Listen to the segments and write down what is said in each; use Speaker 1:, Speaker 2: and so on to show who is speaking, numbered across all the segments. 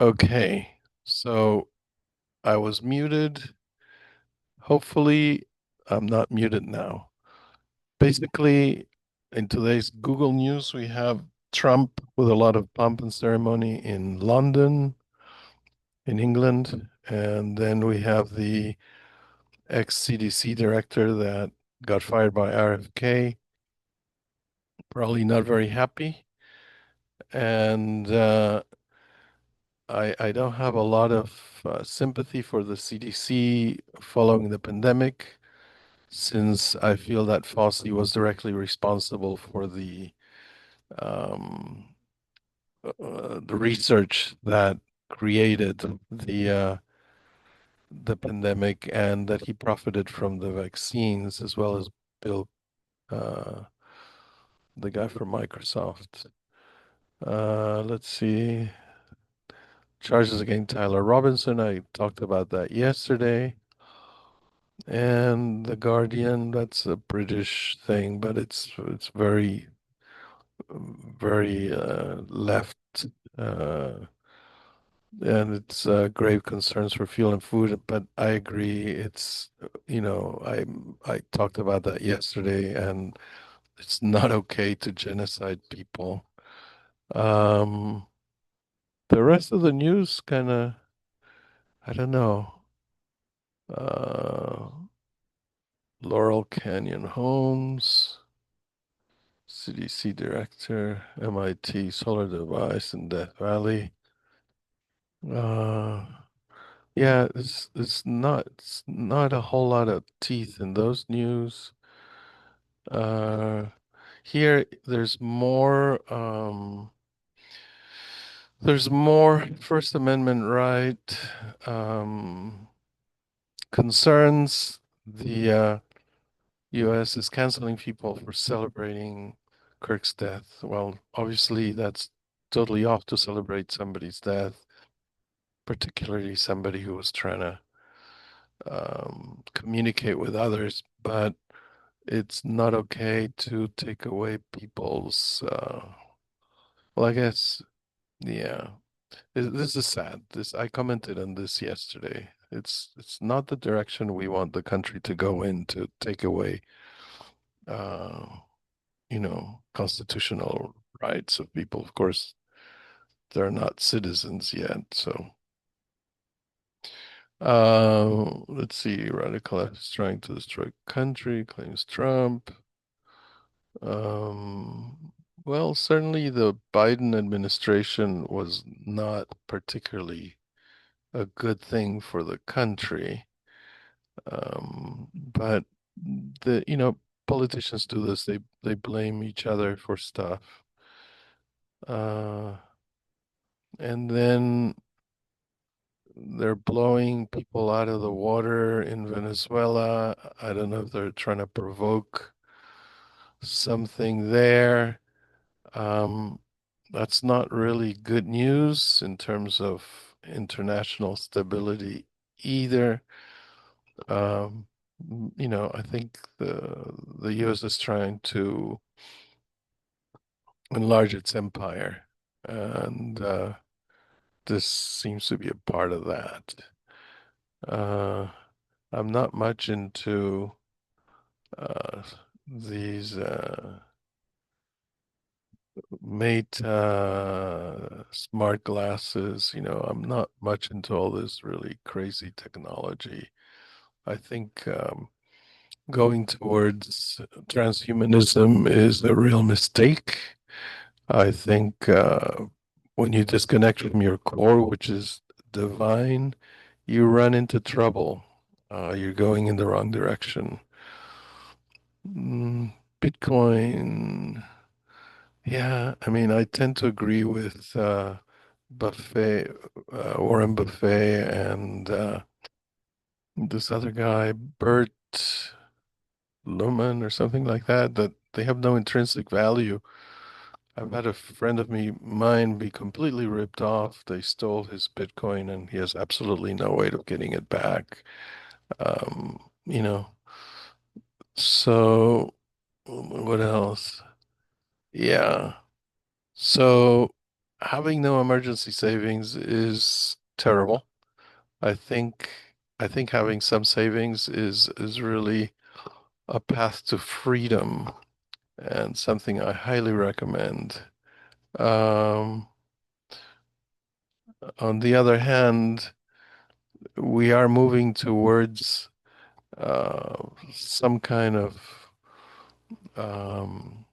Speaker 1: Okay, so I was muted. Hopefully, I'm not muted now. Basically, in today's Google News, we have Trump with a lot of pomp and ceremony in London, in England, and then we have the ex-CDC director that got fired by RFK, probably not very happy. And I don't have a lot of sympathy for the CDC following the pandemic, since I feel that Fauci was directly responsible for um, the research that created the pandemic, and that he profited from the vaccines, as well as Bill, uh, the guy from Microsoft. Let's see. Charges against Tyler Robinson. I talked about that yesterday. And The Guardian, that's a British thing, but it's very left, uh, and it's grave concerns for fuel and food. But I agree, it's I talked about that yesterday, and it's not okay to genocide people. Um, the rest of the news kind of, I don't know. Uh, Laurel Canyon Homes, CDC director, MIT solar device in Death Valley. Uh, yeah, it's not a whole lot of teeth in those news. Uh, Here there's more First Amendment right um concerns. The US is canceling people for celebrating Kirk's death. Well, obviously, that's totally off to celebrate somebody's death, particularly somebody who was trying to communicate with others. But it's not okay to take away people's, well, I guess, yeah. This is sad. I commented on this yesterday. It's not the direction we want the country to go in, to take away uh, constitutional rights of people. Of course, they're not citizens yet. So, let's see. Radical left is trying to destroy country, claims Trump. Well, certainly the Biden administration was not particularly a good thing for the country. But politicians do this. They blame each other for stuff. Uh, and then they're blowing people out of the water in Venezuela. I don't know if they're trying to provoke something there. Um, that's not really good news in terms of international stability either. Um, I think the US is trying to enlarge its empire, and this seems to be a part of that. Uh, I'm not much into uh, these Meta smart glasses. I'm not much into all this really crazy technology. I think going towards transhumanism is a real mistake. I think when you disconnect from your core, which is divine, you run into trouble. You're going in the wrong direction. Mm, Bitcoin, yeah, I mean, I tend to agree with Buffet, Warren Buffet, and this other guy, Bert Luhrmann or something like that, that they have no intrinsic value. I've had a friend of mine be completely ripped off. They stole his Bitcoin and he has absolutely no way of getting it back. Um, you know, so what else? Yeah. So. having no emergency savings is terrible. I think I think having some savings is really a path to freedom and something I highly recommend. Um, on the other hand, we are moving towards some kind of um,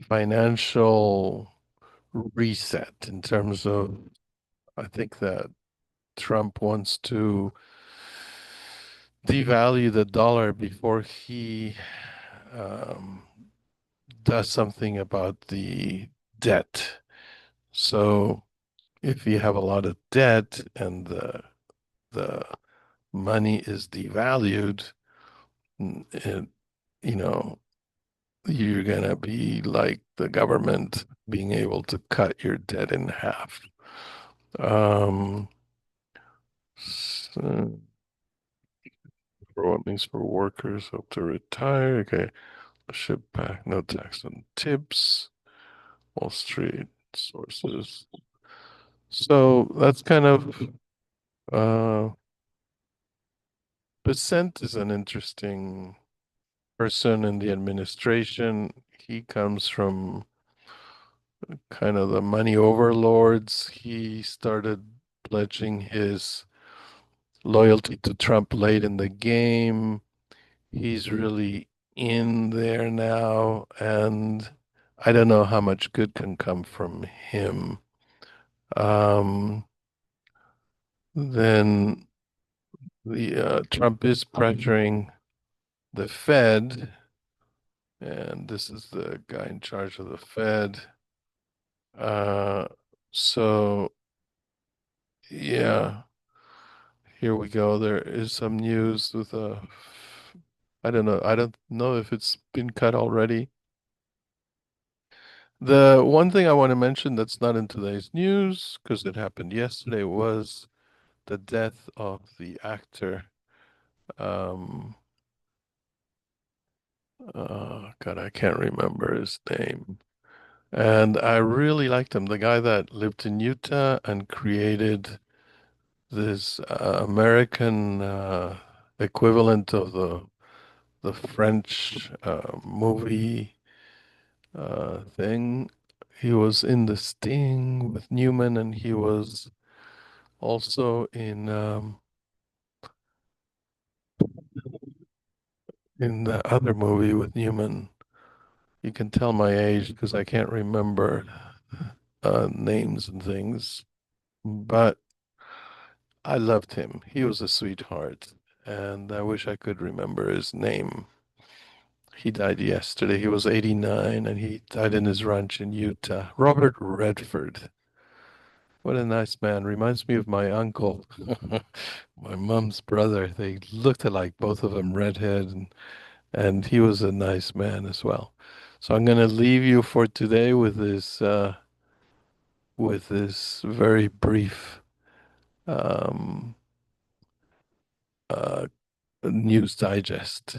Speaker 1: financial reset in terms of, I think that Trump wants to devalue the dollar before he um, does something about the debt. So if you have a lot of debt and the money is devalued, it, you know, you're gonna be like the government being able to cut your debt in half. Um, so for what means for workers up to retire. Okay, ship back, no tax on tips, Wall Street sources. So that's kind of Percent is an interesting person in the administration. He comes from kind of the money overlords. He started pledging his loyalty to Trump late in the game. He's really in there now, and I don't know how much good can come from him. Um, then the Trump is pressuring the Fed, and this is the guy in charge of the Fed. Uh, so yeah, here we go. There is some news with I don't know. I don't know if it's been cut already. The one thing I want to mention that's not in today's news, because it happened yesterday, was the death of the actor. Um, God, I can't remember his name. And I really liked him. The guy that lived in Utah and created this American equivalent of the French movie thing. He was in The Sting with Newman, and he was also in the other movie with Newman. You can tell my age because I can't remember names and things, but I loved him. He was a sweetheart, and I wish I could remember his name. He died yesterday. He was 89 and he died in his ranch in Utah. Robert Redford. What a nice man. Reminds me of my uncle, my mom's brother. They looked alike, both of them redhead, and he was a nice man as well. So I'm going to leave you for today with this very brief um, uh, news digest.